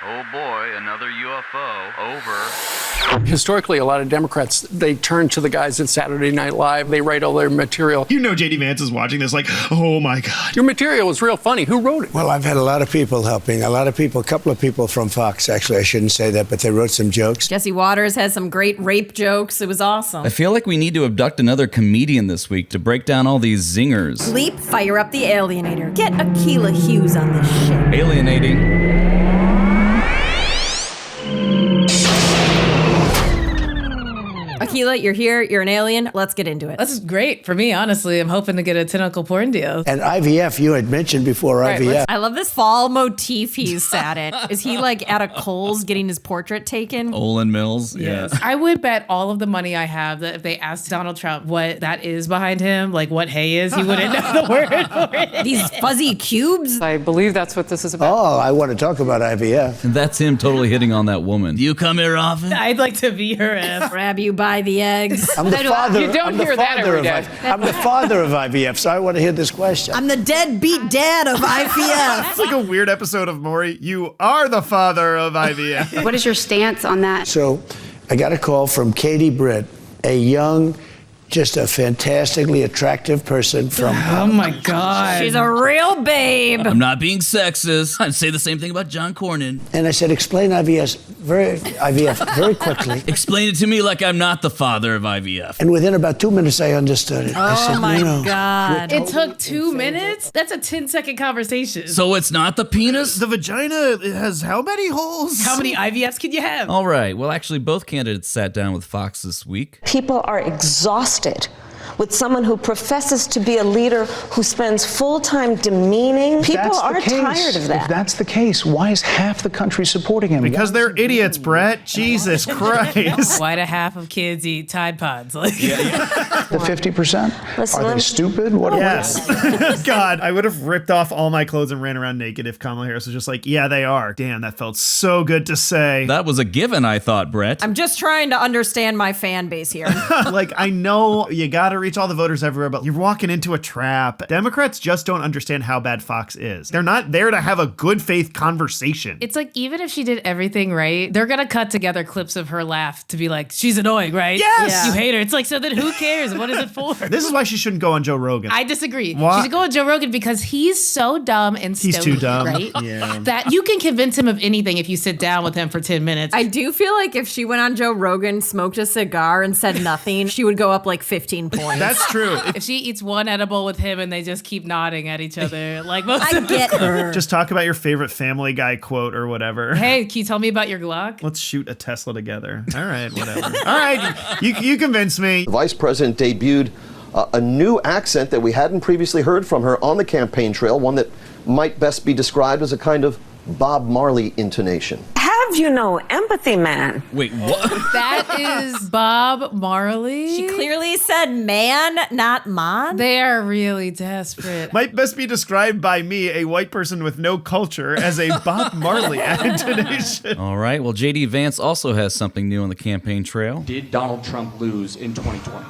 Oh boy, another UFO. Over. Historically, a lot of Democrats, they turn to the guys at Saturday Night Live. They write all their material. You know J.D. Vance is watching this like, oh my God. Your material was real funny. Who wrote it? Well, I've had a lot of people helping. A couple of people from Fox, actually. I shouldn't say that, but they wrote some jokes. Jesse Waters has some great rape jokes. It was awesome. I feel like we need to abduct another comedian this week to break down all these zingers. Leap, fire up the alienator. Get Akilah Hughes on this shit. Alienating. Akilah, you're here. You're an alien. Let's get into it. This is great for me, honestly. I'm hoping to get a tentacle porn deal. And IVF, you had mentioned before IVF. I love this fall motif he's sat in. Is he like at a Kohl's getting his portrait taken? Olin Mills, yes. I would bet all of the money I have that if they asked Donald Trump what that is behind him, like what hay is, he wouldn't know the word for it. These fuzzy cubes? I believe that's what this is about. Oh, I want to talk about IVF. And that's him totally hitting on that woman. Do you come here often? I'd like to be her if. Grab you by the eggs. I'm the father. You don't hear that every day. I'm the father of IVF, so I want to hear this question. I'm the deadbeat dad of IVF. It's like a weird episode of Maury. You are the father of IVF. What is your stance on that? So I got a call from Katie Britt, a young, just a fantastically attractive person from... Oh my God. She's a real babe. I'm not being sexist. I'd say the same thing about John Cornyn. And I said, explain IVF very quickly. Explain it to me like I'm not the father of IVF. And within about 2 minutes, I understood it. I said, my no, God. It took 2 minutes? That's a 10-second conversation. So it's not the penis? The vagina has how many holes? How many IVFs can you have? All right. Well, actually, both candidates sat down with Fox this week. People are exhausted with someone who professes to be a leader who spends full time demeaning. People are tired of that. If that's the case, why is half the country supporting him? Because they're idiots, Brett. Jesus Christ. Why do half of kids eat Tide Pods? Like, The 50%? Are they stupid? What? Yes. God, I would have ripped off all my clothes and ran around naked if Kamala Harris was just like, yeah, they are. Damn, that felt so good to say. That was a given, I thought, Brett. I'm just trying to understand my fan base here. Like, I know you gotta reach all the voters everywhere, but you're walking into a trap. Democrats just don't understand how bad Fox is. They're not there to have a good faith conversation. it's like, even if she did everything right, they're going to cut together clips of her laugh to be like, she's annoying, right? Yes! Yeah. You hate her. It's like, so then who cares? What is it for? This is why she shouldn't go on Joe Rogan. I disagree. Why? She should go on Joe Rogan because he's so dumb and He's stony, too dumb. right? Yeah. That you can convince him of anything if you sit down with him for 10 minutes. I do feel like if she went on Joe Rogan, smoked a cigar, and said nothing, she would go up like 15 points. That's true. if she eats one edible with him and they just keep nodding at each other, like most I get her. Just talk about your favorite Family Guy quote or whatever. Hey, can you tell me about your Glock? Let's shoot a Tesla together. All right, whatever. All right, you convinced me. The vice president debuted a new accent that we hadn't previously heard from her on the campaign trail, one that might best be described as a kind of Bob Marley intonation. Have you no empathy, man? Wait, what? That is Bob Marley. She clearly said man, not mon. They are really desperate. Might best be described by me, a white person with no culture, as a Bob Marley intonation. All right. Well, J.D. Vance also has something new on the campaign trail. Did Donald Trump lose in 2020?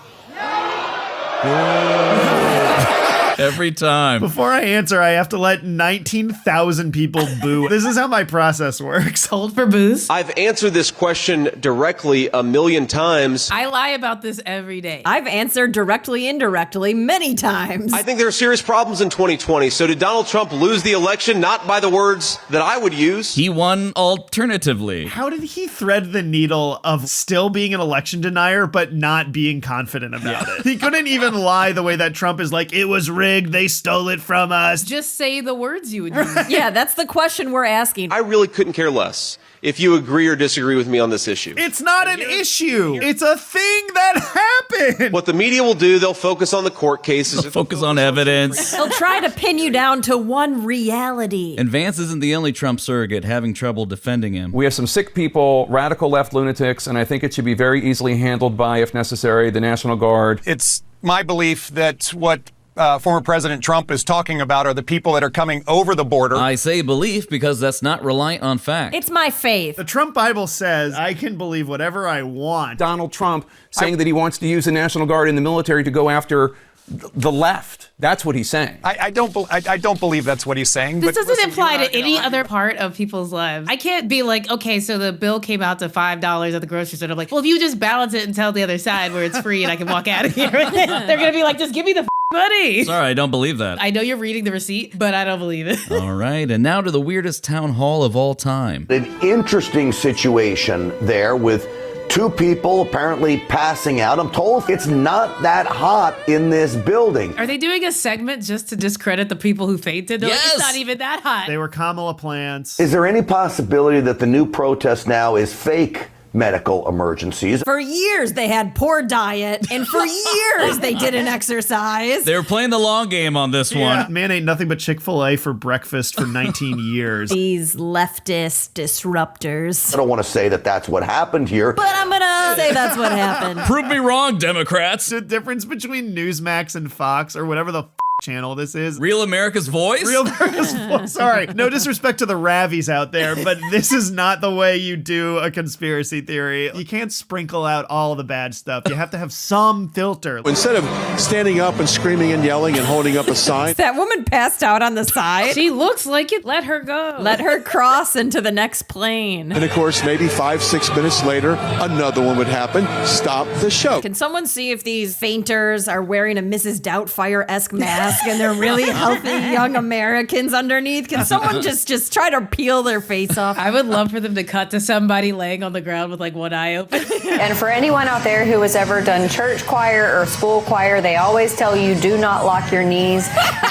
Every time. Before I answer, I have to let 19,000 people boo. This is how my process works. Hold for booze. I've answered this question directly a million times. I lie about this every day. I've answered directly, indirectly many times. I think there are serious problems in 2020. So did Donald Trump lose the election? Not by the words that I would use. He won alternatively. How did he thread the needle of still being an election denier, but not being confident about it? He couldn't even lie the way that Trump is like, it was rigged, they stole it from us. Just say the words you would use. Yeah, that's the question we're asking. I really couldn't care less if you agree or disagree with me on this issue. It's not an issue. It's a thing that happened. What the media will do, they'll focus on the court cases. They'll focus on evidence. They'll try to pin you down to one reality. And Vance isn't the only Trump surrogate having trouble defending him. We have some sick people, radical left lunatics, and I think it should be very easily handled by, if necessary, the National Guard. It's my belief that what former President Trump is talking about are the people that are coming over the border. I say belief because that's not reliant on fact. It's my faith. The Trump Bible says I can believe whatever I want. Donald Trump saying that he wants to use the National Guard and the military to go after the left. That's what he's saying. I don't believe that's what he's saying. This but doesn't listen, apply you and I to any other part of people's lives. I can't be like, okay, so the bill came out to $5 at the grocery store. I'm like, well, if you just balance it and tell the other side where it's free and I can walk out of here. They're going to be like, just give me the money. Sorry, I don't believe that. I know you're reading the receipt, but I don't believe it. All right, and now to the weirdest town hall of all time. An interesting situation there with two people apparently passing out. I'm told it's not that hot in this building. Are they doing a segment just to discredit the people who fainted? They're like, it's not even that hot. They were Kamala plants. Is there any possibility that the new protest now is fake medical emergencies? For years, they had poor diet, and for years, they didn't exercise. They were playing the long game on this one. Man ate nothing but Chick-fil-A for breakfast for 19 years. These leftist disruptors. I don't want to say that that's what happened here. But I'm going to say that's what happened. Prove me wrong, Democrats. The difference between Newsmax and Fox, or whatever the channel this is. Real America's Voice? Real America's Voice. Sorry. No disrespect to the Ravies out there, but this is not the way you do a conspiracy theory. You can't sprinkle out all the bad stuff. You have to have some filter. Instead of standing up and screaming and yelling and holding up a sign. That woman passed out on the side. She looks like it. Let her go. Let her cross into the next plane. And of course, maybe 5-6 minutes later, another one would happen. Stop the show. Can someone see if these fainters are wearing a Mrs. Doubtfire-esque mask and they're really healthy young Americans underneath? Can someone just try to peel their face off? I would love for them to cut to somebody laying on the ground with like one eye open. And for anyone out there who has ever done church choir or school choir, they always tell you do not lock your knees.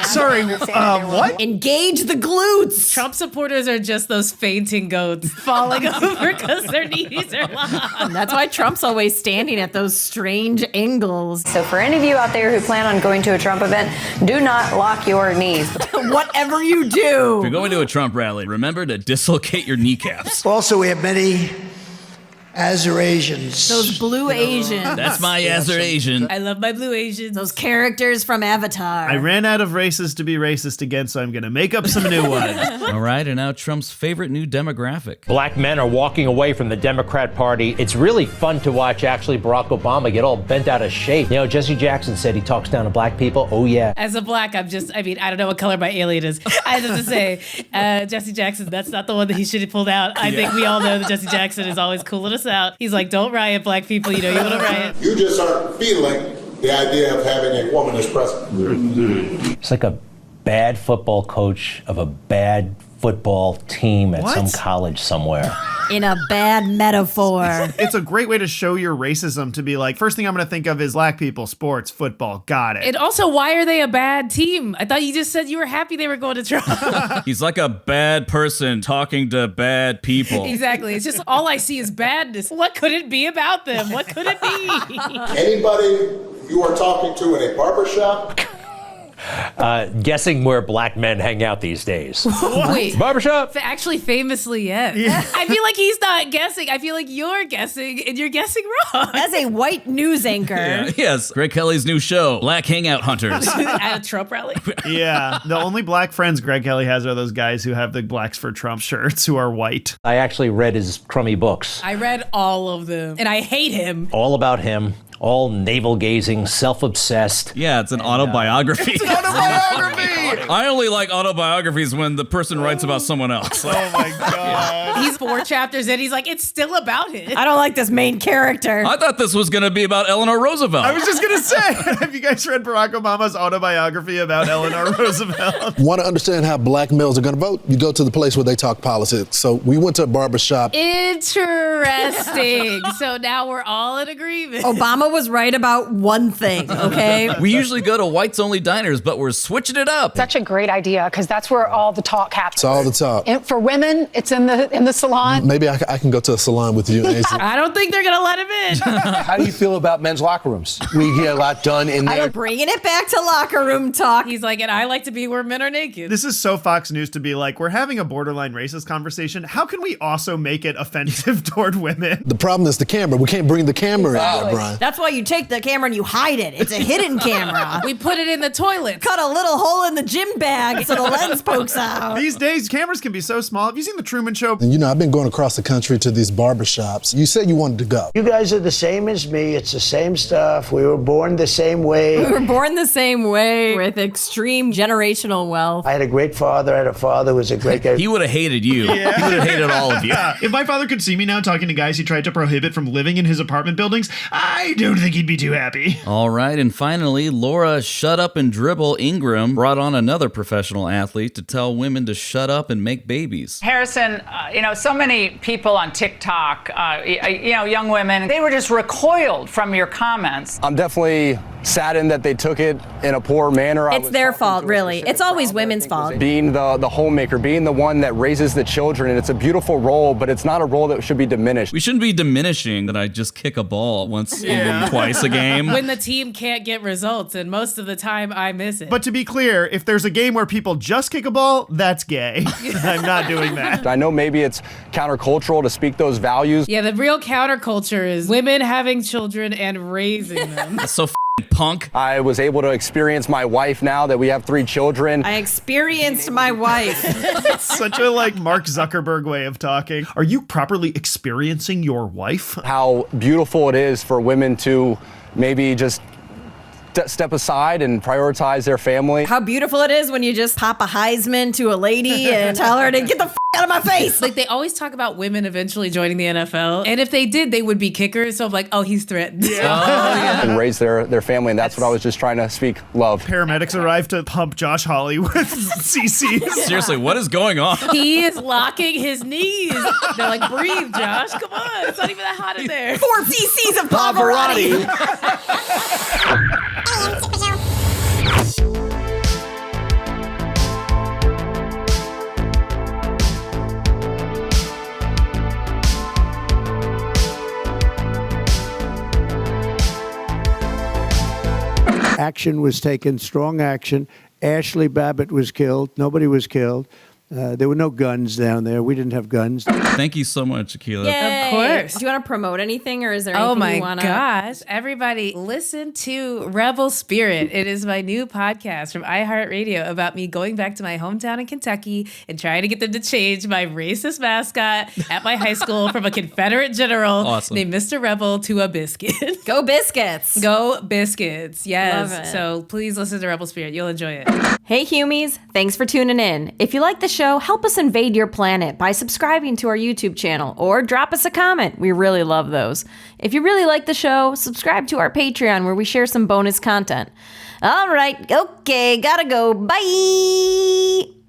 Sorry, what? Engage the glutes. Trump supporters are just those fainting goats falling over because their knees are locked. And that's why Trump's always standing at those strange angles. So for any of you out there who plan on going to a Trump event, do not lock your knees. Whatever you do. If you're going to a Trump rally, remember to dislocate your kneecaps. Also, we have many Azerasians. Those blue Asians. That's my Azerasian. I love my blue Asians. Those characters from Avatar. I ran out of races to be racist again, so I'm going to make up some new ones. All right, and now Trump's favorite new demographic. Black men are walking away from the Democrat Party. It's really fun to watch, actually, Barack Obama get all bent out of shape. You know, Jesse Jackson said he talks down to black people. Oh, yeah. As a black, I don't know what color my alien is. I have to say, Jesse Jackson, that's not the one that he should have pulled out. I think we all know that Jesse Jackson is always cooling us out. He's like, don't riot, black people. You know, you want to riot. You just aren't feeling the idea of having a woman as president. It's like a bad football coach of a bad football team at some college somewhere. In a bad metaphor. It's a great way to show your racism, to be like, first thing I'm going to think of is black people, sports, football. Got it. And also, why are they a bad team? I thought you just said you were happy they were going to Trump. He's like a bad person talking to bad people. Exactly. It's just all I see is badness. What could it be about them? What could it be? Anybody you are talking to in a barbershop? Guessing where black men hang out these days. Wait. Barbershop? Actually, famously, yes. Yeah. I feel like he's not guessing. I feel like you're guessing, and you're guessing wrong. As a white news anchor. Yeah, yes, Greg Kelly's new show, Black Hangout Hunters. At a Trump rally? Yeah. The only black friends Greg Kelly has are those guys who have the Blacks for Trump shirts who are white. I actually read his crummy books. I read all of them, and I hate him. All about him. All navel-gazing, self-obsessed. Yeah, it's an autobiography. It's an autobiography! I only like autobiographies when the person writes about someone else. Oh my God. He's 4 chapters in, he's like, it's still about him. I don't like this main character. I thought this was going to be about Eleanor Roosevelt. I was just going to say, have you guys read Barack Obama's autobiography about Eleanor Roosevelt? Want to understand how black males are going to vote? You go to the place where they talk politics. So we went to a barbershop. Interesting. So now we're all in agreement. Obama was right about one thing, okay? We usually go to whites-only diners, but we're switching it up. Such a great idea, because that's where all the talk happens. It's all the talk. And for women, it's in the salon. Maybe I can go to a salon with you, Ainsley. I don't think they're going to let him in. How do you feel about men's locker rooms? We get a lot done in there. I'm bringing it back to locker room talk. He's like, and I like to be where men are naked. This is so Fox News to be like, we're having a borderline racist conversation. How can we also make it offensive toward women? The problem is the camera. We can't bring the camera in there, Brian. That's why you take the camera and you hide it. It's a hidden camera. We put it in the toilet. Cut a little hole in the gym bag so the lens pokes out. These days, cameras can be so small. Have you seen The Truman Show? And, you know, I've been going across the country to these barbershops. You said you wanted to go. You guys are the same as me. It's the same stuff. We were born the same way. We were born the same way with extreme generational wealth. I had a great father. I had a father who was a great guy. He would have hated you. Yeah. He would have hated all of you. If my father could see me now talking to guys he tried to prohibit from living in his apartment buildings, I don't think he'd be too happy. All right, and finally, Laura Shut Up and Dribble Ingram brought on another professional athlete to tell women to shut up and make babies. Harrison, so many people on TikTok, young women, they were just recoiled from your comments. I'm definitely saddened that they took it in a poor manner. It's their fault, really. It's always women's fault. Being the homemaker, being the one that raises the children, and it's a beautiful role, but it's not a role that should be diminished. We shouldn't be diminishing that I just kick a ball once, twice a game. When the team can't get results, and most of the time I miss it. But to be clear, if there's a game where people just kick a ball, that's gay. I'm not doing that. I know maybe it's countercultural to speak those values. Yeah, the real counterculture is women having children and raising them. That's so punk. I was able to experience my wife now that we have 3 children. I experienced my wife. Such a Mark Zuckerberg way of talking. Are you properly experiencing your wife? How beautiful it is for women to maybe just step aside and prioritize their family. How beautiful it is when you just pop a Heisman to a lady and tell her to get the out of my face. They always talk about women eventually joining the NFL. And if they did, they would be kickers. So I'm like, oh, he's threatened. Yeah. And raise their family. And that's what I was just trying to speak love. Paramedics arrived to pump Josh Hawley with CCs. Seriously, what is going on? He is locking his knees. They're like, breathe, Josh. Come on. It's not even that hot in there. 4 cc's of Pavarotti. Action was taken, strong action. Ashley Babbitt was killed. Nobody was killed. There were no guns down there. We didn't have guns. Thank you so much, Akilah. Yay. Of course. Do you want to promote anything, or is there anything Oh my you want to? gosh. Everybody, listen to Rebel Spirit. It is my new podcast from iHeartRadio about me going back to my hometown in Kentucky and trying to get them to change my racist mascot at my high school from a Confederate general named Mr. Rebel to a biscuit. Go Biscuits. Go Biscuits. Yes. Love it. So please listen to Rebel Spirit. You'll enjoy it. Hey, Humies. Thanks for tuning in. If you like the show, help us invade your planet by subscribing to our YouTube channel or drop us a comment. We really love those. If you really like the show, subscribe to our Patreon where we share some bonus content. All right. Okay. Gotta go. Bye.